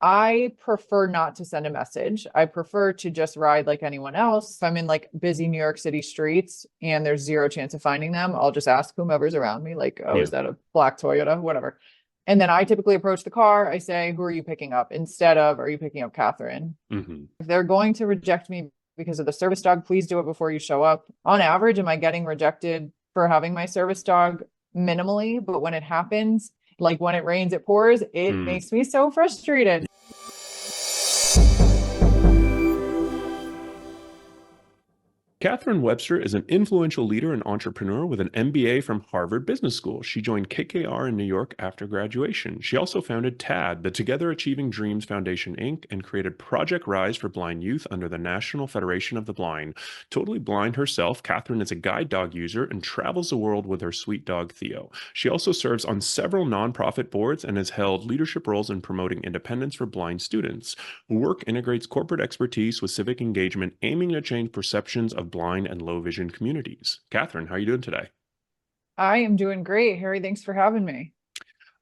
I prefer not to send a message. I prefer to just ride like anyone else. If I'm in like busy New York City streets and there's zero chance of finding them, I'll just ask whomever's around me, like, oh, Yeah. is that a black Toyota? Whatever. And then I typically approach the car. I say, who are you picking up? Instead of, are you picking up Kathryn? Hmm. If they're going to reject me because of the service dog, please do it before you show up. On average, am I getting rejected for having my service dog? Minimally, but when it happens, like when it rains, it pours, it Mm. makes me so frustrated. Kathryn Webster is an influential leader and entrepreneur with an MBA from Harvard Business School. She joined KKR in New York after graduation. She also founded TAD, the Together Achieving Dreams Foundation, Inc., and created Project Rise for blind youth under the National Federation of the Blind. Totally blind herself, Kathryn is a guide dog user and travels the world with her sweet dog Theo. She also serves on several nonprofit boards and has held leadership roles in promoting independence for blind students. Her work integrates corporate expertise with civic engagement, aiming to change perceptions of blind and low vision communities. Kathryn, how are you doing today? I am doing great, Harry. Thanks for having me.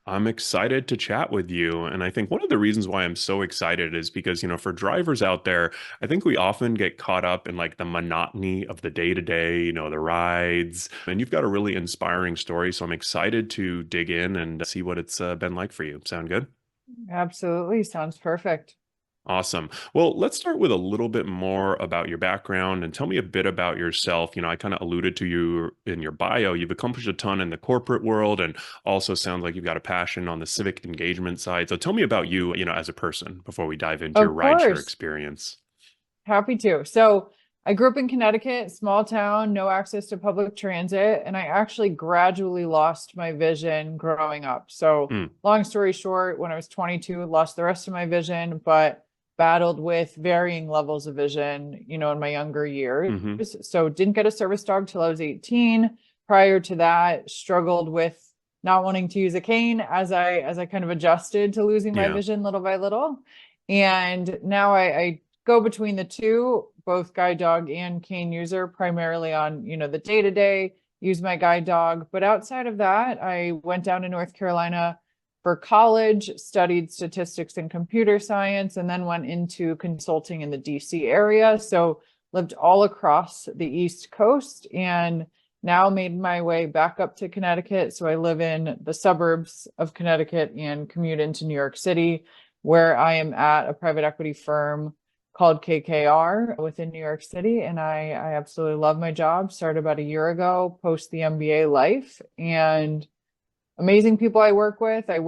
I'm excited to chat with you. And I think one of the reasons why I'm so excited is because, for drivers out there, I think we often get caught up in like the monotony of the day to day, the rides. And you've got a really inspiring story. So I'm excited to dig in and see what it's been like for you. Sound good? Absolutely. Sounds perfect. Awesome. Well, let's start with a little bit more about your background and tell me a bit about yourself. I kind of alluded to you in your bio. You've accomplished a ton in the corporate world and also sounds like you've got a passion on the civic engagement side. So tell me about you, as a person before we dive into your Of rideshare course. experience. Happy to. So I grew up in Connecticut, small town, no access to public transit, and I actually gradually lost my vision growing up. So Mm, long story short, when I was 22, lost the rest of my vision, but battled with varying levels of vision, in my younger years. hmm. So didn't get a service dog till I was 18. Prior to that, struggled with not wanting to use a cane as I kind of adjusted to losing my Yeah. vision little by little. And now I go between the two, both guide dog and cane user, primarily on, the day-to-day, use my guide dog. But outside of that, I went down to North Carolina for college, studied statistics and computer science, and then went into consulting in the DC area. So lived all across the East Coast and now made my way back up to Connecticut. So I live in the suburbs of Connecticut and commute into New York City, where I am at a private equity firm called KKR within New York City. And I absolutely love my job. Started about a year ago, post the MBA life, and amazing people I work with. I'm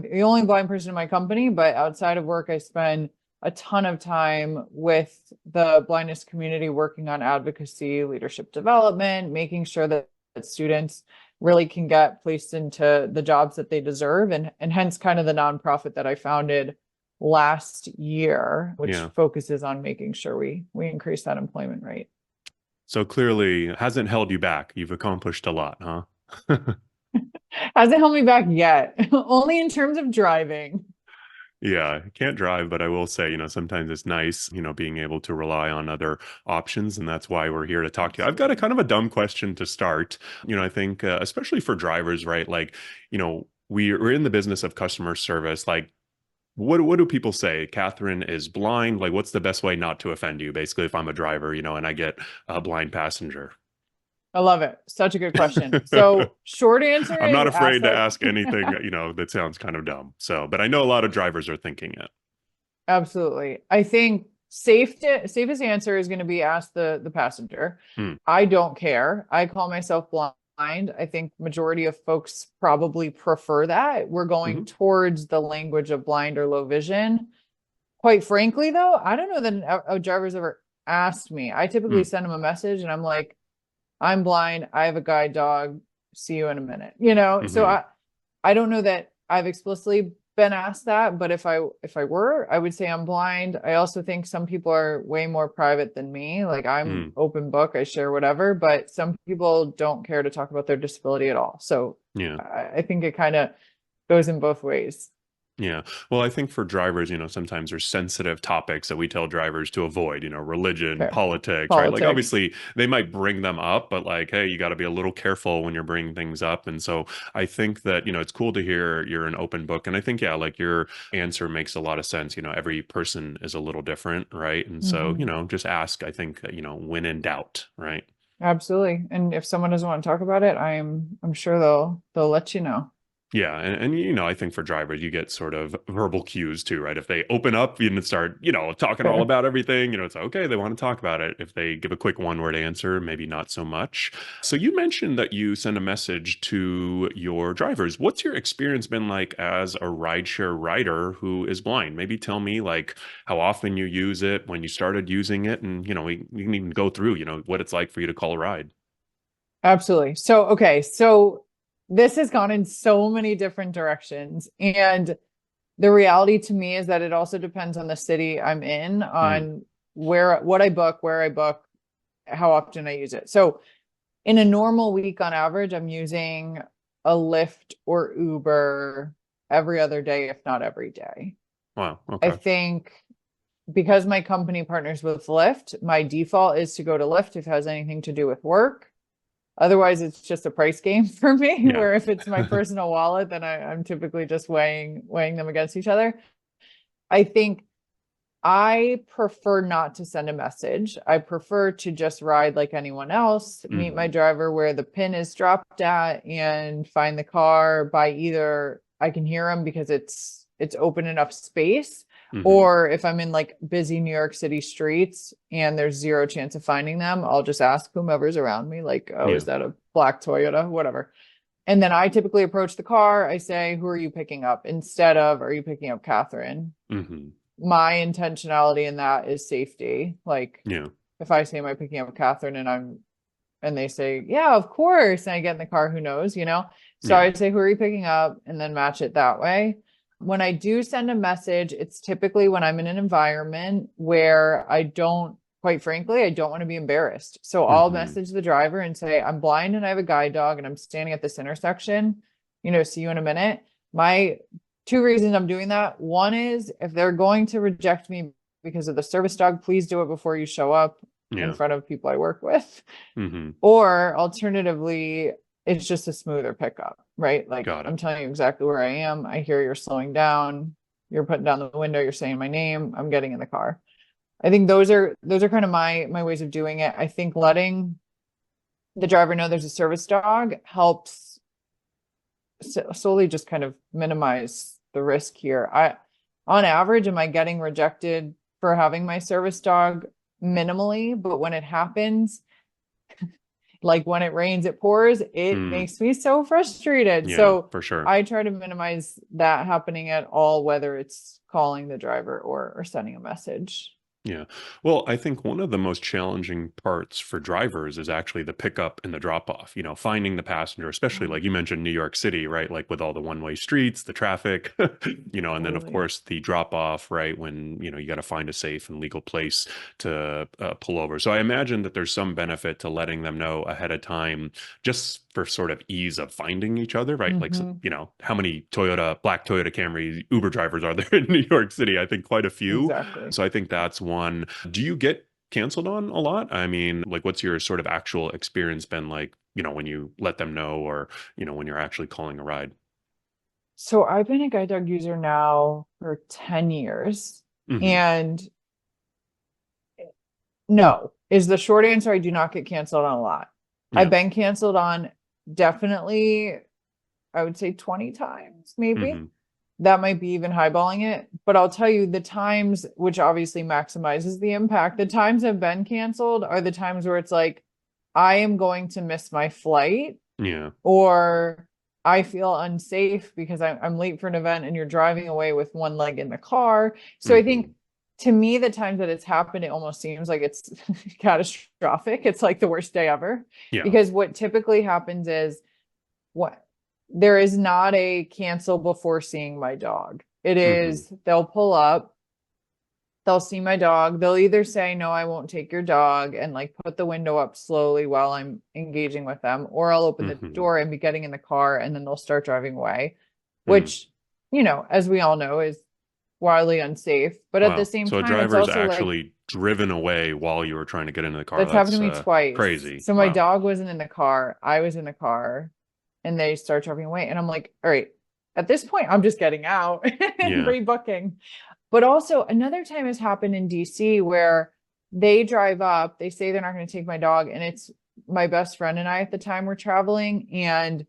the only blind person in my company, but outside of work, I spend a ton of time with the blindness community working on advocacy, leadership development, making sure that students really can get placed into the jobs that they deserve, and hence kind of the nonprofit that I founded last year, which Yeah. focuses on making sure we increase that employment rate. So clearly it hasn't held you back. You've accomplished a lot, huh? Hasn't held me back yet, only in terms of driving. Yeah, I can't drive, but I will say, sometimes it's nice, being able to rely on other options. And that's why we're here to talk to you. I've got a kind of a dumb question to start. I think, especially for drivers, right? Like, we're in the business of customer service. Like, what do people say? Kathryn is blind. Like, what's the best way not to offend you? Basically, if I'm a driver, and I get a blind passenger. I love it. Such a good question. So short answer I'm is not ask afraid to that. ask anything, that sounds kind of dumb. So, but I know a lot of drivers are thinking it. Absolutely. I think safest answer is going to be ask the passenger. Hmm. I don't care. I call myself blind. I think majority of folks probably prefer that. We're going Hmm. towards the language of blind or low vision. Quite frankly, though, I don't know that a driver's ever asked me. I typically Hmm. send them a message and I'm like, I'm blind. I have a guide dog. See you in a minute. So Hmm. I don't know that I've explicitly been asked that, but if I were, I would say I'm blind. I also think some people are way more private than me. Like I'm Hmm. open book, I share whatever, but some people don't care to talk about their disability at all. So Yeah. I think it kind of goes in both ways. Yeah. Well, I think for drivers, sometimes there's sensitive topics that we tell drivers to avoid, religion, Fair. politics, right? Like Politics. obviously they might bring them up, but like, hey, you got to be a little careful when you're bringing things up. And so I think that, it's cool to hear you're an open book. And I think, yeah, like your answer makes a lot of sense. Every person is a little different, right? And so, Hmm. just ask, I think, when in doubt, right? Absolutely. And if someone doesn't want to talk about it, I'm sure they'll let you know. Yeah, and I think for drivers, you get sort of verbal cues too, right? If they open up and start, talking all Fair. about everything, it's okay, they want to talk about it. If they give a quick one-word answer, maybe not so much. So you mentioned that you send a message to your drivers. What's your experience been like as a rideshare rider who is blind? Maybe tell me like how often you use it, when you started using it, and we can even go through, what it's like for you to call a ride. Absolutely. So, okay. So this has gone in so many different directions. And the reality to me is that it also depends on the city I'm in, Mm, on what I book, where I book, how often I use it. So in a normal week on average, I'm using a Lyft or Uber every other day, if not every day. wow. I Okay. think because my company partners with Lyft, my default is to go to Lyft if it has anything to do with work. Otherwise, it's just a price game for me, Yeah. where if it's my personal wallet, then I'm typically just weighing them against each other. I think I prefer not to send a message. I prefer to just ride like anyone else, meet my Hmm. driver where the pin is dropped at, and find the car by either I can hear him because it's open enough space, Hmm. or if I'm in like busy New York City streets and there's zero chance of finding them, I'll just ask whomever's around me, like, oh, is Yeah. that a black Toyota? Whatever. And then I typically approach the car. I say, who are you picking up? Instead of, are you picking up Kathryn? Hmm. My intentionality in that is safety. Like Yeah. if I say, am I picking up Kathryn, and they say, yeah, of course. And I get in the car, who knows, you know? So Yeah. I say, who are you picking up? And then match it that way. When I do send a message, it's typically when I'm in an environment where quite frankly, I don't want to be embarrassed. So I'll Hmm. message the driver and say, I'm blind and I have a guide dog and I'm standing at this intersection, see you in a minute. My two reasons I'm doing that. One is if they're going to reject me because of the service dog, please do it before you show up in Yeah. front of people I work with. Hmm. Or alternatively, it's just a smoother pickup, right? Like Got it. I'm telling you exactly where I am. I hear you're slowing down. You're putting down the window. You're saying my name. I'm getting in the car. I think those are kind of my ways of doing it. I think letting the driver know there's a service dog helps solely just kind of minimize the risk here. On average, am I getting rejected for having my service dog? Minimally, but when it happens, like when it rains, it pours, it Mm. makes me so frustrated. Yeah, So for sure. I try to minimize that happening at all, whether it's calling the driver or sending a message. Yeah. Well, I think one of the most challenging parts for drivers is actually the pickup and the drop off, finding the passenger, especially Oh, like you mentioned New York City, right? Like with all the one-way streets, the traffic, and then of totally. course the drop off, right? When, you got to find a safe and legal place to pull over. So I imagine that there's some benefit to letting them know ahead of time just for sort of ease of finding each other, right? Like, Hmm. how many black Toyota Camry Uber drivers are there in New York City? I think quite a few. Exactly. So I think that's one. Do you get canceled on a lot? I mean, like, what's your sort of actual experience been like, when you let them know or, when you're actually calling a ride? So I've been a guide dog user now for 10 years. Hmm. And no, is the short answer. I do not get canceled on a lot. I've Yeah. been canceled on definitely, I would say 20 times, maybe. Hmm. That might be even highballing it. But I'll tell you the times, which obviously maximizes the impact, the times I've been canceled are the times where it's like, I am going to miss my flight, Yeah. or I feel unsafe because I'm late for an event and you're driving away with one leg in the car. So I think Hmm. to me, the times that it's happened, it almost seems like it's catastrophic. It's like the worst day ever. Yeah. Because what typically happens is what there is not a cancel before seeing my dog. It Hmm. is they'll pull up, they'll see my dog. They'll either say, no, I won't take your dog, and like put the window up slowly while I'm engaging with them, or I'll open the Hmm. door and be getting in the car and then they'll start driving away, Mm. which, as we all know, is wildly unsafe. But at the Wow. same So a time, it's driver's also like, actually driven away while you were trying to get into the car. that's happened That's to me twice. crazy. So my Wow. dog wasn't in the car, I was in the car, and they start driving away. And I'm like, all right, at this point, I'm just getting out and Yeah. rebooking. But also another time has happened in DC where they drive up, they say they're not going to take my dog, and it's my best friend and I at the time were traveling, and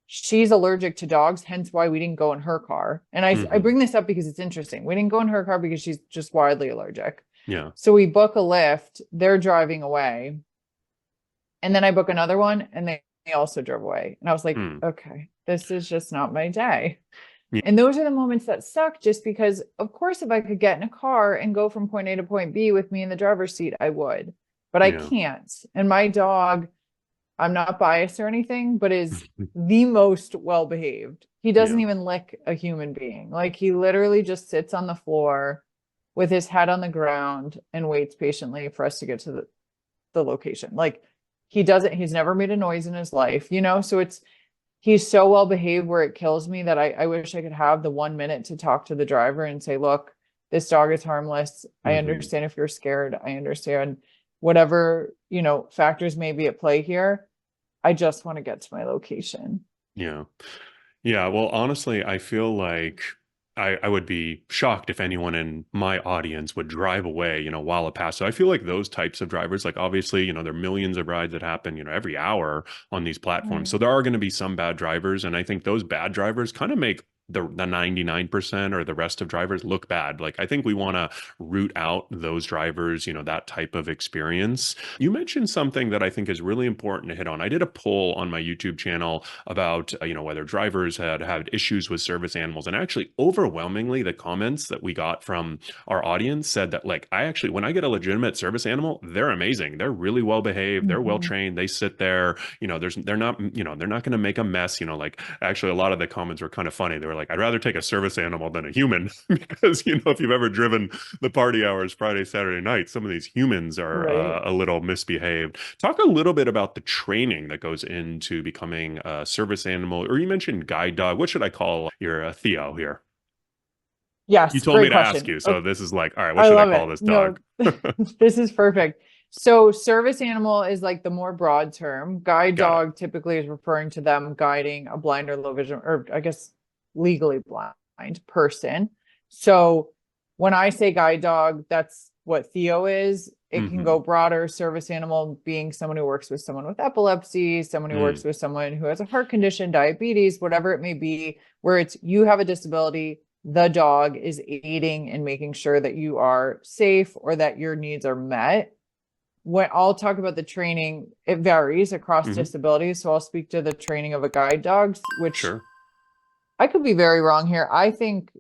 she's allergic to dogs, hence why we didn't go in her car. And I Hmm. bring this up because it's interesting. We didn't go in her car because she's just wildly allergic. Yeah. So we book a lift, they're driving away, and then I book another one, and they also drove away. And I was like, Hmm. okay, this is just not my day. Yeah. And those are the moments that suck, just because, of course, if I could get in a car and go from point A to point B with me in the driver's seat, I would, but I Yeah. can't. And my dog, I'm not biased or anything, but is the most well behaved. He doesn't Yeah. even lick a human being. Like, he literally just sits on the floor with his head on the ground and waits patiently for us to get to the location. Like, he's never made a noise in his life, So he's so well behaved where it kills me that I wish I could have the 1 minute to talk to the driver and say, look, this dog is harmless. I Hmm. understand if you're scared. I understand whatever, factors may be at play here. I just want to get to my location. Yeah. Yeah, well, honestly, I feel like I would be shocked if anyone in my audience would drive away, while it passed. So I feel like those types of drivers, like obviously, there are millions of rides that happen, every hour on these platforms. So Right. there are going to be some bad drivers. And I think those bad drivers kind of make the 99% or the rest of drivers look bad. Like I think we want to root out those drivers, that type of experience. You mentioned something that I think is really important to hit on. I did a poll on my YouTube channel about whether drivers had issues with service animals, and actually overwhelmingly the comments that we got from our audience said that, like, I actually, when I get a legitimate service animal, they're amazing, they're really well behaved, they're well Mhm. trained, they sit there, they're not, they're not going to make a mess, like actually a lot of the comments were kind of funny. They were like, I'd rather take a service animal than a human because if you've ever driven the party hours Friday, Saturday night, some of these humans are Right. a little misbehaved. Talk a little bit about the training that goes into becoming a service animal, or you mentioned guide dog. What should I call your Theo here? You Yes, told me great to ask question. you, so Okay, this is like, all right, what I should I love call it. this No, dog? this is perfect. So service animal is like the more broad term. Guide Got it. dog typically is referring to them guiding a blind or low vision, or I guess legally blind person. So when I say guide dog, that's what Theo is. It can Hmm. go broader. Service animal being someone who works with someone with epilepsy, someone who works Mm. with someone who has a heart condition, diabetes, whatever it may be, where it's you have a disability, the dog is aiding in making sure that you are safe or that your needs are met. When I'll talk about the training, it varies across Hmm. disabilities. So I'll speak to the training of a guide dog, which Sure. I could be very wrong here. I think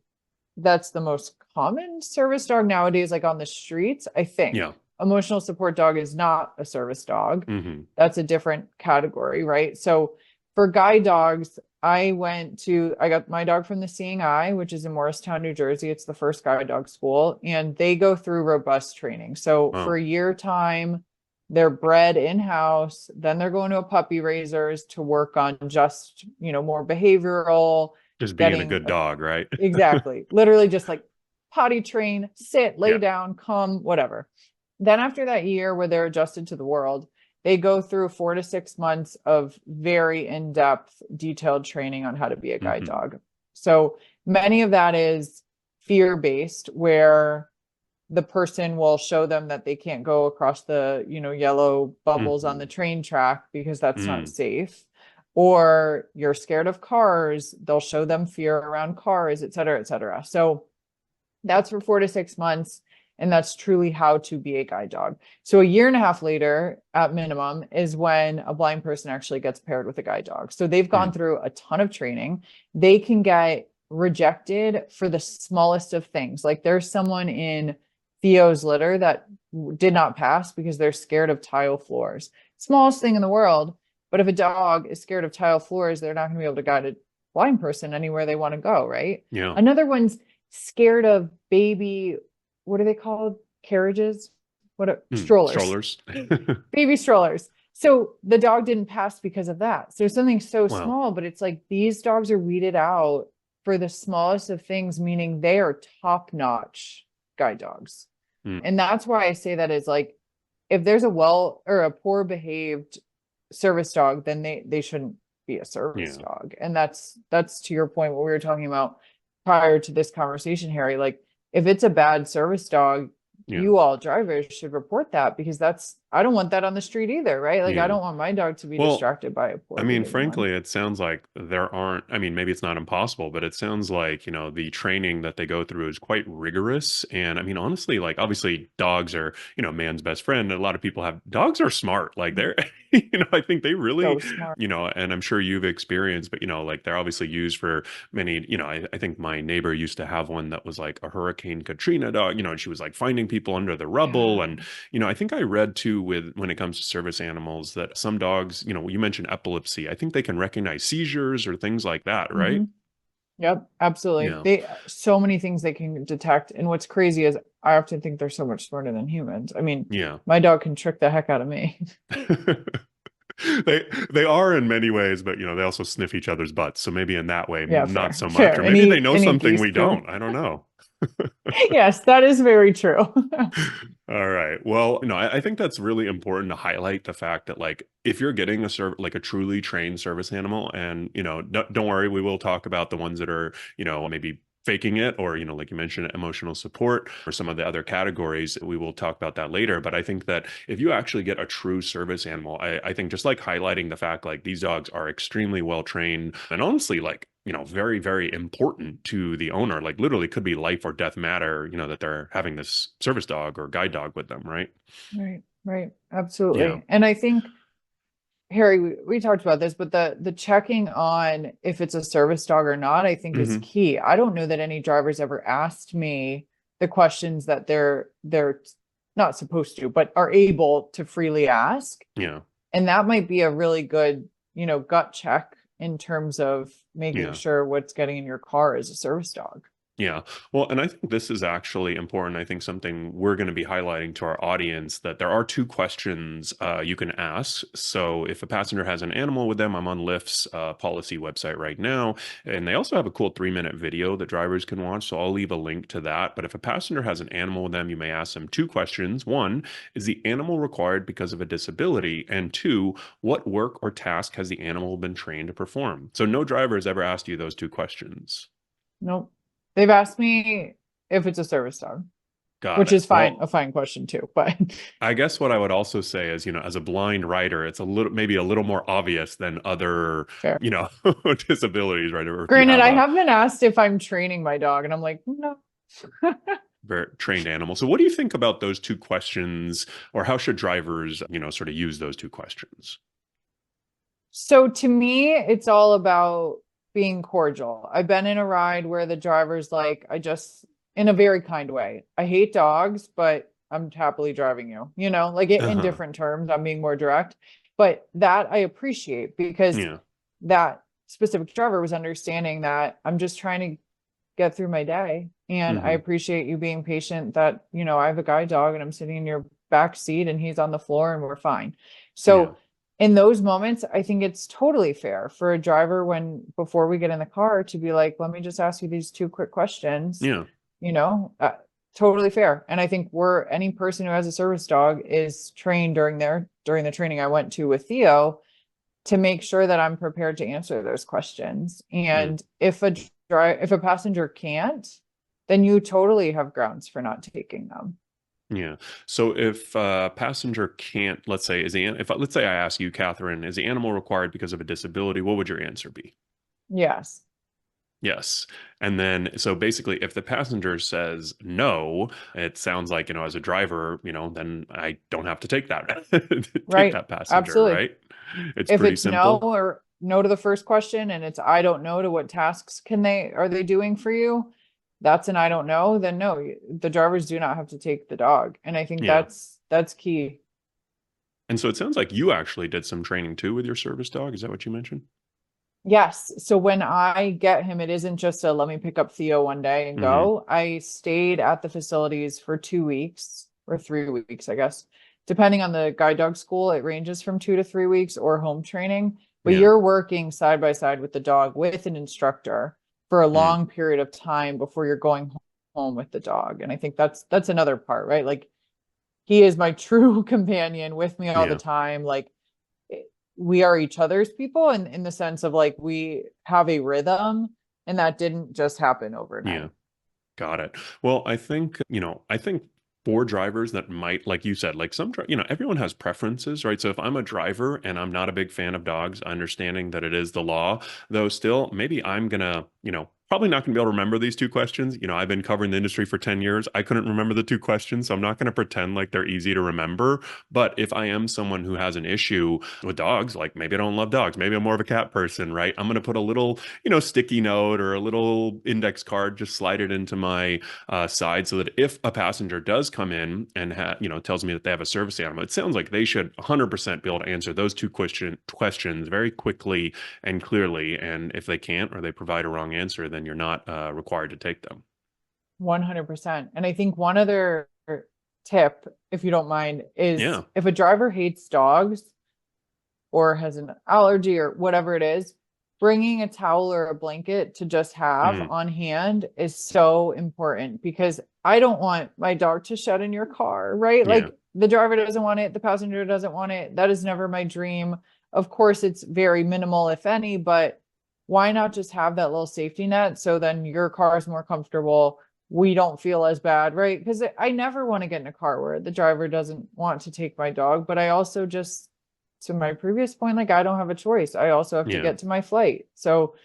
that's the most common service dog nowadays, like on the streets. I think Yeah. emotional support dog is not a service dog. Hmm. That's a different category, right? So for guide dogs, I got my dog from the Seeing Eye, which is in Morristown, New Jersey. It's the first guide dog school, and they go through robust training. So for Wow. a year time, they're bred in-house, then they're going to a puppy raisers to work on just, more behavioral, Just being a getting good dog, right? exactly, literally just like potty train, sit, lay Yeah. down, come, whatever. Then after that year where they're adjusted to the world, they go through 4 to 6 months of very in-depth, detailed training on how to be a guide Hmm. dog. So many of that is fear-based, where the person will show them that they can't go across the, yellow bubbles on the Hmm. train track because that's not Mm. safe. Or you're scared of cars, they'll show them fear around cars, et cetera, et cetera. So that's for 4 to 6 months. And that's truly how to be a guide dog. So a year and a half later, at minimum, is when a blind person actually gets paired with a guide dog. So they've gone Mm. through a ton of training. They can get rejected for the smallest of things. Like there's someone in Theo's litter that did not pass because they're scared of tile floors. Smallest thing in the world. But if a dog is scared of tile floors, they're not going to be able to guide a blind person anywhere they want to go, right? Yeah. Another one's scared of baby, what are they called? Carriages? What are Mm. strollers? Strollers. Baby strollers. So the dog didn't pass because of that. So something so Wow. small, but it's like these dogs are weeded out for the smallest of things, meaning they are top-notch guide dogs. Mm. And that's why I say that is like, if there's a well or a poor behaved service dog, then they shouldn't be a service Yeah. dog. And that's to your point, what we were talking about prior to this conversation, Harry. Like, if it's a bad service dog, Yeah. you all drivers should report that, because I don't want that on the street either, right? Like, I Yeah. don't want my dog to be Well, distracted by a I poor mean, behaved one. frankly, it sounds like there aren't, I mean, maybe it's not impossible, but it sounds like, the training that they go through is quite rigorous. And I mean, honestly, like obviously dogs are, man's best friend. A lot of people have dogs are smart. Like they're, I think they really, So smart. and I'm sure you've experienced, but like they're obviously used for many, I think my neighbor used to have one that was like a Hurricane Katrina dog, and she was like finding people under the rubble. Yeah. And, I think I read too when it comes to service animals that some dogs, you mentioned epilepsy. I think they can recognize seizures or things like that, right? Mhm. Yep, absolutely. Yeah. So many things they can detect. And what's crazy is I often think they're so much smarter than humans. I mean, Yeah. my dog can trick the heck out of me. They are in many ways, but they also sniff each other's butts. So maybe in that way, Yeah, not fair, so much. fair. Or maybe they know And eat something geese we too. don't. I don't know. Yes, that is very true. All right. Well, I think that's really important to highlight the fact that like if you're getting like a truly trained service animal, and don't worry, we will talk about the ones that are maybe faking it, or like you mentioned, emotional support or some of the other categories. We will talk about that later. But I think that if you actually get a true service animal, I think just like highlighting the fact like these dogs are extremely well trained, and honestly like very, very important to the owner, like literally could be life or death matter, that they're having this service dog or guide dog with them, right? Right, right. Yeah. Absolutely. And I think, Harry, we talked about this, but the checking on if it's a service dog or not, I think is Hmm. key. I don't know that any drivers ever asked me the questions that they're not supposed to, but are able to freely ask. Yeah. And that might be a really good, gut check in terms of making Yeah. sure what's getting in your car is a service dog. Yeah. Well, and I think this is actually important. I think something we're going to be highlighting to our audience, that there are two questions you can ask. So if a passenger has an animal with them, I'm on Lyft's policy website right now, and they also have a cool 3-minute video that drivers can watch. So I'll leave a link to that. But if a passenger has an animal with them, you may ask them two questions. One, is the animal required because of a disability? And two, what work or task has the animal been trained to perform? So no driver has ever asked you those two questions. Nope. They've asked me if it's a service dog, Got which it. is fine, Well, a fine question too, but I guess what I would also say is, as a blind rider, it's maybe a little more obvious than other, fair. disabilities, right? Or if you Granted, have I a have been asked if I'm training my dog, and I'm like, no. very trained animal. So what do you think about those two questions, or how should drivers, sort of use those two questions? So to me, it's all about being cordial. I've been in a ride where the driver's like, in a very kind way, I hate dogs, but I'm happily driving you, like in Uh-huh. different terms, I'm being more direct. But that I appreciate, because Yeah. that specific driver was understanding that I'm just trying to get through my day. And I Hmm. appreciate you being patient that, I have a guide dog and I'm sitting in your back seat and he's on the floor and we're fine. Yeah. So in those moments, I think it's totally fair for a driver, before we get in the car, to be like, let me just ask you these two quick questions, Yeah. you know, uh, totally fair. And I think any person who has a service dog is trained during the training I went to with Theo, to make sure that I'm prepared to answer those questions. Yeah. And if a passenger can't, then you totally have grounds for not taking them. Yeah. So if a passenger can't, let's say, let's say I ask you, Catherine, is the animal required because of a disability? What would your answer be? Yes. Yes. And then, so basically, if the passenger says no, it sounds like, as a driver, then I don't have to take that, take Right. that passenger, Absolutely. right? It's If pretty it's no, simple. or no to the first question, and it's I don't know to what tasks are they doing for you, that's an I don't know, then no, the drivers do not have to take the dog. And I think Yeah. that's key. And so it sounds like you actually did some training too with your service dog. Is that what you mentioned? Yes. So when I get him, it isn't just a let me pick up Theo one day and Hmm. go. I stayed at the facilities for 2 weeks or 3 weeks, I guess. Depending on the guide dog school, it ranges from 2 to 3 weeks, or home training. But Yeah. you're working side by side with the dog with an instructor. for a Mm. long period of time before you're going home with the dog. And I think that's another part, right? Like he is my true companion with me all the Yeah. time. Like we are each other's people, and in the sense of like we have a rhythm, and that didn't just happen Yeah. overnight. Got it. Well, I think for drivers that might, like you said, like everyone has preferences, right? So if I'm a driver and I'm not a big fan of dogs, understanding that it is the law, though still, maybe I'm gonna, probably not gonna be able to remember these two questions. I've been covering the industry for 10 years. I couldn't remember the two questions, so I'm not gonna pretend like they're easy to remember. But if I am someone who has an issue with dogs, like maybe I don't love dogs, maybe I'm more of a cat person, right? I'm gonna put a little sticky note or a little index card, just slide it into my side so that if a passenger does come in and tells me that they have a service animal, it sounds like they should 100% be able to answer those two questions very quickly and clearly. And if they can't or they provide a wrong answer, then you're not required to take them. 100%. And I think one other tip, if you don't mind, is Yeah. if a driver hates dogs or has an allergy or whatever it is, bringing a towel or a blanket to just have Mm, on hand is so important, because I don't want my dog to shed in your car, right? yeah. Like the driver doesn't want it, the passenger doesn't want it. That is never my dream. Of course, it's very minimal, if any, but why not just have that little safety net so then your car is more comfortable? We don't feel as bad, right? Because I never want to get in a car where the driver doesn't want to take my dog, but I also just, to my previous point, like I don't have a choice. I also have to Yeah. get to my flight. So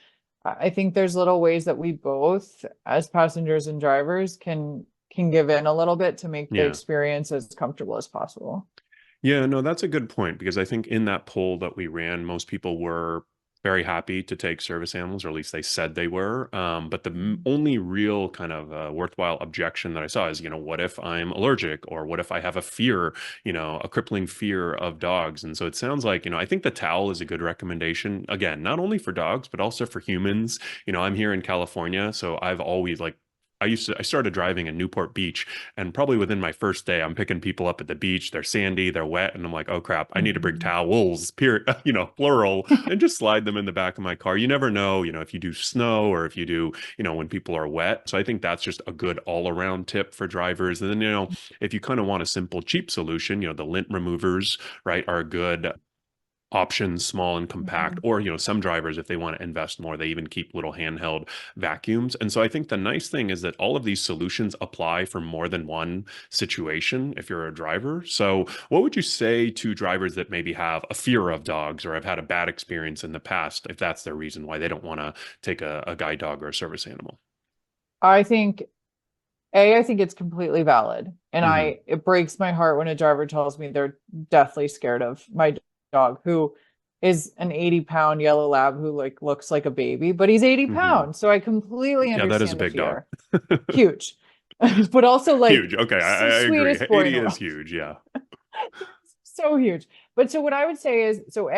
I think there's little ways that we both, as passengers and drivers, can give in a little bit to make the Yeah. experience as comfortable as possible. Yeah, no, that's a good point because I think in that poll that we ran, most people were very happy to take service animals, or at least they said they were. But the only real kind of worthwhile objection that I saw is, what if I'm allergic, or what if I have a fear, a crippling fear of dogs? And so it sounds like, I think the towel is a good recommendation. Again, not only for dogs, but also for humans. I'm here in California, so I've always like, I started driving in Newport Beach, and probably within my first day, I'm picking people up at the beach. They're sandy, they're wet, and I'm like, oh crap, I need to bring Mhm. towels, period, plural, and just slide them in the back of my car. You never know, if you do snow or if you do, when people are wet. So I think that's just a good all around tip for drivers. And then, if you kind of want a simple, cheap solution, the lint removers, right, are a good options, small and compact. Mhm. Or some drivers, if they want to invest more, they even keep little handheld vacuums. And so I think the nice thing is that all of these solutions apply for more than one situation if you're a driver. So what would you say to drivers that maybe have a fear of dogs or have had a bad experience in the past, if that's their reason why they don't want to take a guide dog or a service animal? I think I think it's completely valid. And Hmm. it breaks my heart when a driver tells me they're deathly scared of my dog, who is an 80-pound yellow lab who like looks like a baby, but he's 80 Hmm. pounds. So I completely Yeah, that is a understand the big dog. fear. Huge. But also like Huge. Okay, I agree. sweetest boy in 80 the is world. huge. Yeah. So huge. But so what I would say is, so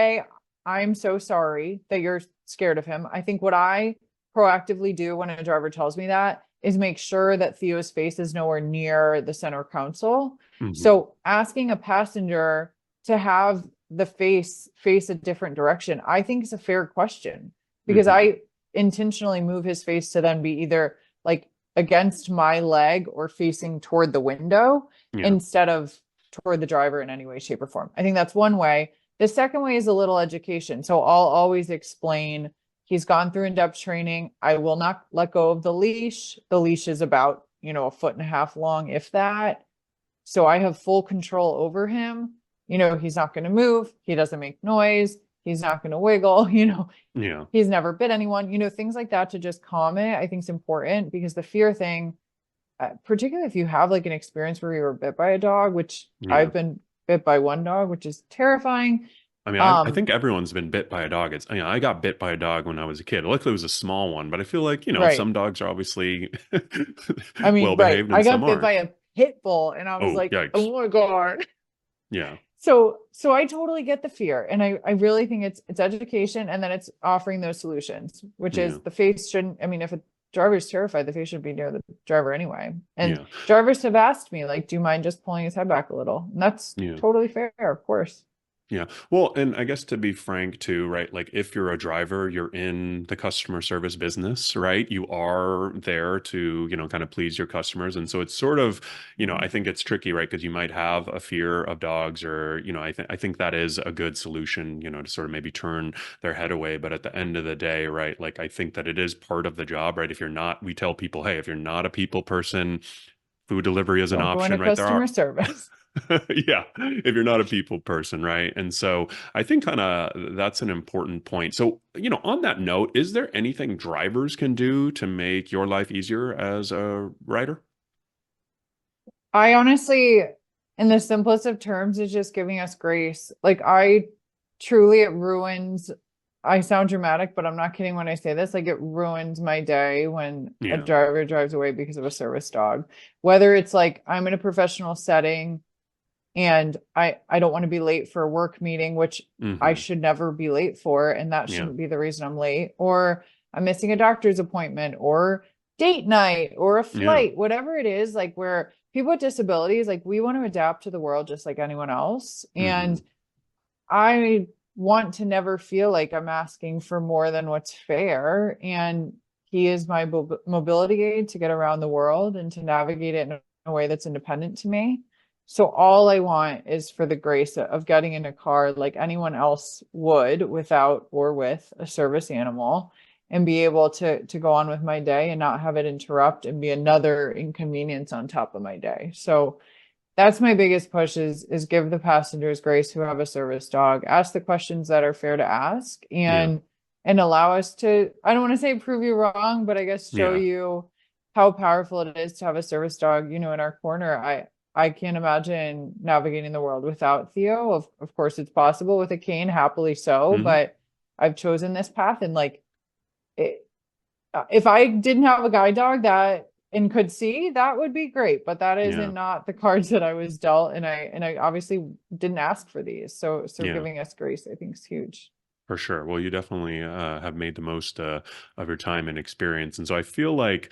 I'm so sorry that you're scared of him. I think what I proactively do when a driver tells me that is make sure that Theo's face is nowhere near the center console. Hmm. So asking a passenger to have the face a different direction, I think is a fair question, because Hmm. I intentionally move his face to then be either like against my leg or facing toward the window Yeah. instead of toward the driver in any way, shape, or form. I think that's one way. The second way is a little education. So I'll always explain he's gone through in-depth training. I will not let go of the leash. The leash is about, a foot and a half long, if that. So I have full control over him. He's not going to move. He doesn't make noise. He's not going to wiggle. Yeah. He's never bit anyone, things like that to just calm it. I think is important, because the fear thing, particularly if you have like an experience where you were bit by a dog, which Yeah. I've been bit by one dog, which is terrifying. I mean, I Um, think everyone's been bit by a dog. I got bit by a dog when I was a kid. Luckily, it was a small one, but I feel like, right. some dogs are obviously I mean, well right. behaved I and some got bit aren't. by a pit bull and I was Oh, like, yikes. oh my God. Yeah. So I totally get the fear. And I really think it's education, and then it's offering those solutions, which Yeah. is the face shouldn't, I mean, if a driver is terrified, the face should be near the driver anyway. And Yeah. drivers have asked me, like, do you mind just pulling his head back a little? And that's Yeah. totally fair, of course. Yeah. Well, and I guess to be frank too, right? Like if you're a driver, you're in the customer service business, right? You are there to, kind of please your customers. And so it's sort of, I think it's tricky, right? Because you might have a fear of dogs or, I think that is a good solution, to sort of maybe turn their head away. But at the end of the day, right? Like I think that it is part of the job, right? If you're not, we tell people, hey, if you're not a people person, food delivery is an Don't go into option, right? There customer are service. yeah, if you're not a people person, right? And so I think kind of that's an important point. So, on that note, is there anything drivers can do to make your life easier as a rider? I honestly, in the simplest of terms, is just giving us grace. Like I truly, it ruins, I sound dramatic, but I'm not kidding when I say this. Like it ruins my day when a Yeah. driver drives away because of a service dog. Whether it's like I'm in a professional setting and I don't want to be late for a work meeting, which I Hmm. should never be late for, and that Yeah. shouldn't be the reason I'm late, or I'm missing a doctor's appointment or date night or a Yeah. flight, whatever it is, like where people with disabilities, like we want to adapt to the world just like anyone else. Hmm. And I want to never feel like I'm asking for more than what's fair. And he is my mobility aid to get around the world and to navigate it in a way that's independent to me. So all I want is for the grace of getting in a car like anyone else would without or with a service animal and be able to go on with my day and not have it interrupt and be another inconvenience on top of my day. So that's my biggest push is give the passengers grace who have a service dog, ask the questions that are fair to ask Yeah. and allow us to, I don't want to say prove you wrong, but I guess show Yeah. you how powerful it is to have a service dog, in our corner. I can't imagine navigating the world without Theo. Of course it's possible with a cane, happily so, Hmm. but I've chosen this path and like it, if I didn't have a guide dog that and could see, that would be great. But that Yeah. isn't not the cards that I was dealt, and I obviously didn't ask for these. So Yeah. giving us grace, I think, is huge. For sure. Well, you definitely have made the most of your time and experience. And so I feel like,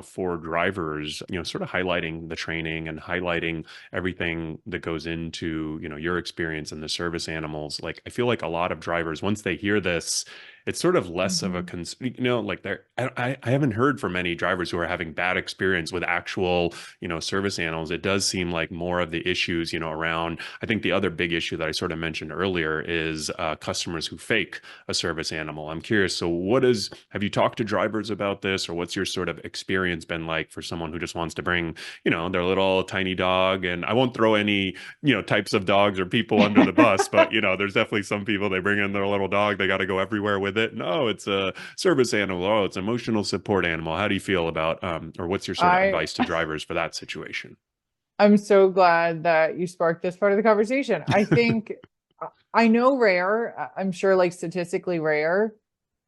for drivers, sort of highlighting the training and highlighting everything that goes into, your experience in the service animals. Like, I feel like a lot of drivers, once they hear this, it's sort of less of a, Mhm. like I haven't heard from many drivers who are having bad experience with actual, service animals. It does seem like more of the issues, around, I think the other big issue that I sort of mentioned earlier is customers who fake a service animal. I'm curious. So, have you talked to drivers about this, or what's your sort of experience been like for someone who just wants to bring, their little tiny dog? And I won't throw any, types of dogs or people under the bus, but, there's definitely some people, they bring in their little dog, they got to go everywhere with it. No, it's a service animal. Oh, it's an emotional support animal. How do you feel about, or what's your sort of I advice to drivers for that situation? I'm so glad that you sparked this part of the conversation. I think I know rare, I'm sure like statistically rare,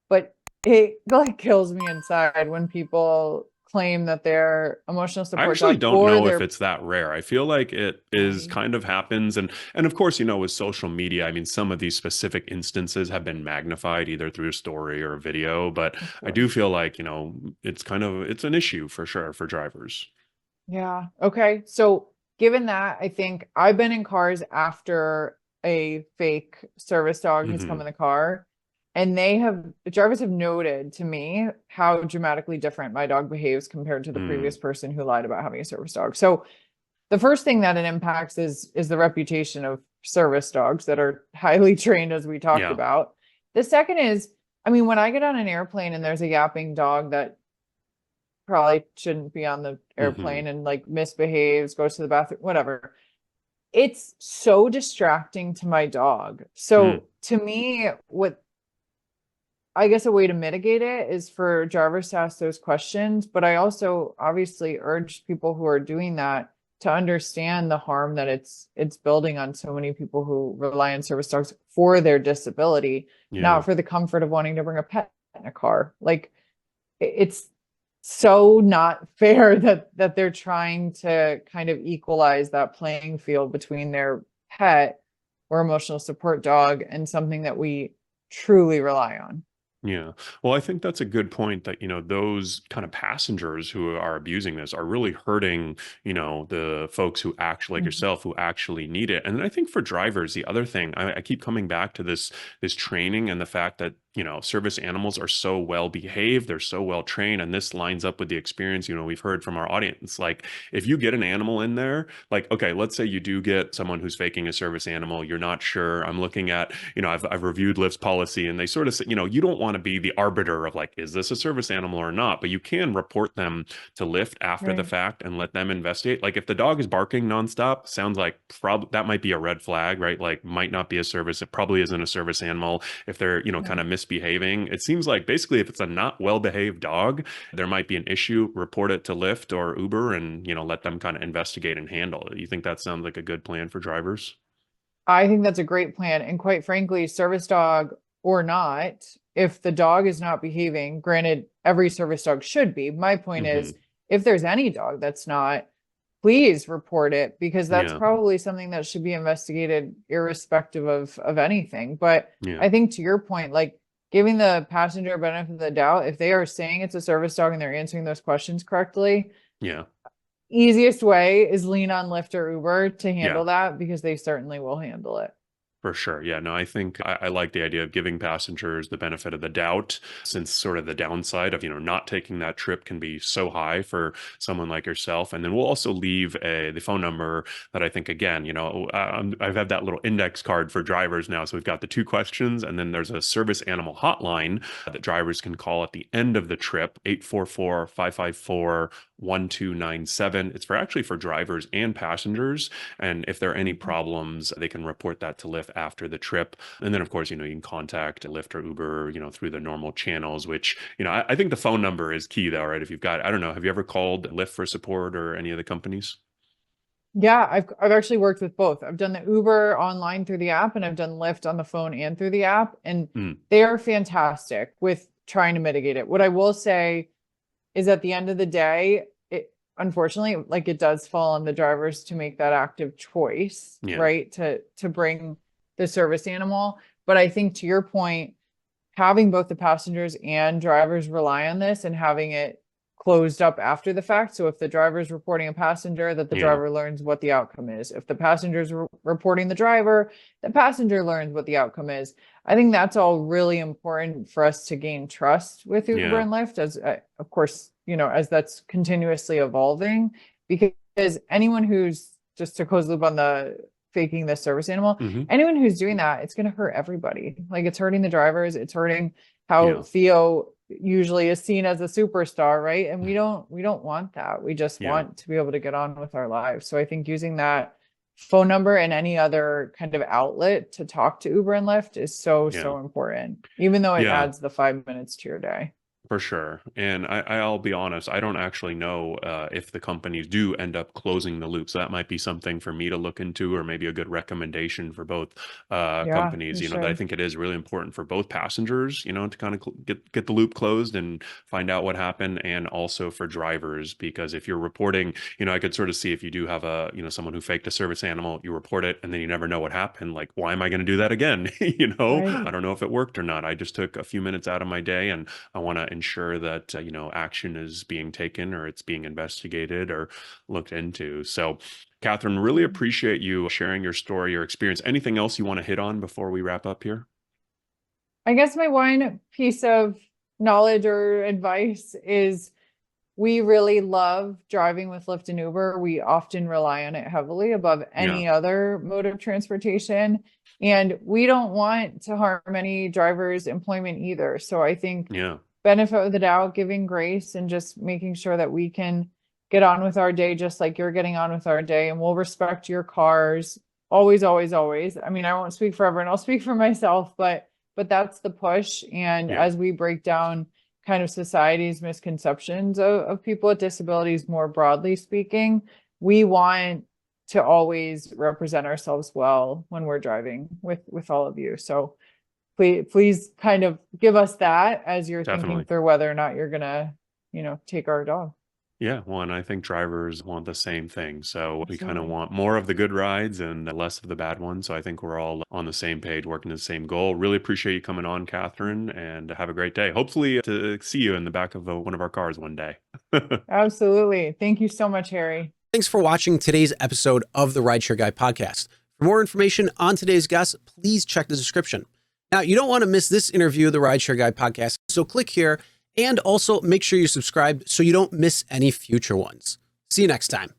but it like kills me inside when people claim that they're emotional I support actually dog don't or know if they're it's that rare. I feel like it is right. kind of happens, and of course, with social media, I mean, some of these specific instances have been magnified either through a story or a video, but Of I do course. feel like, it's an issue for sure for drivers. Yeah. Okay. So given that, I think I've been in cars after a fake service dog has come Hmm. in the car, and the drivers have noted to me how dramatically different my dog behaves compared to the Mm. previous person who lied about having a service dog. So the first thing that it impacts is the reputation of service dogs that are highly trained, as we talked Yeah. about. The second is, I mean, when I get on an airplane and there's a yapping dog that probably shouldn't be on the Hmm. airplane and like misbehaves, goes to the bathroom, whatever. It's so distracting to my dog. Mm. So to me, what I guess a way to mitigate it is for drivers to ask those questions. But I also obviously urge people who are doing that to understand the harm that it's building on so many people who rely on service dogs for their disability, Yeah. not for the comfort of wanting to bring a pet in a car. Like it's so not fair that they're trying to kind of equalize that playing field between their pet or emotional support dog and something that we truly rely on. Yeah. Well, I think that's a good point that, those kind of passengers who are abusing this are really hurting, the folks who actually, like Mhm. yourself, who actually need it. And then I think for drivers, the other thing, I keep coming back to this training and the fact that, service animals are so well behaved, they're so well trained. And this lines up with the experience, we've heard from our audience. Like, if you get an animal in there, like, okay, let's say you do get someone who's faking a service animal, you're not sure. I'm looking at, I've reviewed Lyft's policy and they sort of say, you don't want to be the arbiter of like, is this a service animal or not? But you can report them to Lyft after the Right. fact and let them investigate. Like, if the dog is barking nonstop, sounds like that might be a red flag, right? Like, might not be a service. It probably isn't a service animal. If they're, kind Right. of misbehaving, it seems like basically if it's a not well behaved dog, there might be an issue. Report it to Lyft or Uber and, let them kind of investigate and handle it. You think that sounds like a good plan for drivers? I think that's a great plan. And quite frankly, service dog or not, if the dog is not behaving, granted, every service dog should be. My point Hmm. is, if there's any dog that's not, please report it because that's Yeah. probably something that should be investigated irrespective of anything. But Yeah. I think to your point, like giving the passenger a benefit of the doubt, if they are saying it's a service dog and they're answering those questions correctly, Yeah. easiest way is lean on Lyft or Uber to Yeah. handle that because they certainly will handle it. For sure. Yeah. No, I think I like the idea of giving passengers the benefit of the doubt, since sort of the downside of, not taking that trip can be so high for someone like yourself. And then we'll also leave the phone number that I think, again, I've had that little index card for drivers now. So we've got the two questions, and then there's a service animal hotline that drivers can call at the end of the trip, 844-554-1297. It's actually for drivers and passengers. And if there are any Mhm. problems, they can report that to Lyft after the trip. And then, of course, you can contact Lyft or Uber, through the normal channels, which, I think the phone number is key though, right? If you've got, I don't know, have you ever called Lyft for support or any of the companies? Yeah, I've actually worked with both. I've done the Uber online through the app and I've done Lyft on the phone and through the app, and Mm, they are fantastic with trying to mitigate it. What I will say is at the end of the day, it unfortunately, like it does fall on the drivers to make that active choice, yeah. right? To bring the service animal. But I think to your point, having both the passengers and drivers rely on this and having it closed up after the fact. So if the driver is reporting a passenger, that the Yeah. driver learns what the outcome is. If the passenger is reporting the driver, the passenger learns what the outcome is. I think that's all really important for us to gain trust with Uber Yeah. and Lyft, as of course, as that's continuously evolving. Because anyone who's, just to close the loop on the faking the service animal, Hmm. anyone who's doing that, it's going to hurt everybody. Like it's hurting the drivers, it's hurting how Yeah. Theo usually is seen as a superstar, right? And we don't want that. We just Yeah. want to be able to get on with our lives. So I think using that phone number and any other kind of outlet to talk to Uber and Lyft is so, Yeah. so important, even though it Yeah. adds the 5 minutes to your day. For sure. And I'll be honest, I don't actually know if the companies do end up closing the loop. So that might be something for me to look into, or maybe a good recommendation for both Yeah, companies, you that I should. think it is really important for both passengers, to kind of get the loop closed and find out what happened, and also for drivers, because if you're reporting, I could sort of see if you do have someone who faked a service animal, you report it and then you never know what happened. Like, why am I going to do that again? Right. I don't know if it worked or not. I just took a few minutes out of my day, and I want to ensure that action is being taken, or it's being investigated or looked into. So, Kathryn, really Mhm. appreciate you sharing your story, your experience. Anything else you want to hit on before we wrap up here? I guess my one piece of knowledge or advice is we really love driving with Lyft and Uber. We often rely on it heavily above Yeah, any other mode of transportation. And we don't want to harm any driver's employment either. So I think yeah, benefit of the doubt, giving grace and just making sure that we can get on with our day just like you're getting on with our day. And we'll respect your cars. Always, always, always. I mean, I won't speak for everyone. I'll speak for myself, but that's the push. And yeah, as we break down kind of society's misconceptions of people with disabilities, more broadly speaking, we want to always represent ourselves well when we're driving with all of you. So please kind of give us that as you're thinking definitely. through whether or not you're gonna, take our dog. Yeah, well, and I think drivers want the same thing. So we kind of Absolutely. want more of the good rides and less of the bad ones. So I think we're all on the same page, working to the same goal. Really appreciate you coming on, Catherine, and have a great day. Hopefully to see you in the back of one of our cars one day. Absolutely. Thank you so much, Harry. Thanks for watching today's episode of the Rideshare Guy podcast. For more information on today's guest, please check the description. Now, you don't want to miss this interview of the Rideshare Guy podcast, so click here and also make sure you subscribe so you don't miss any future ones. See you next time.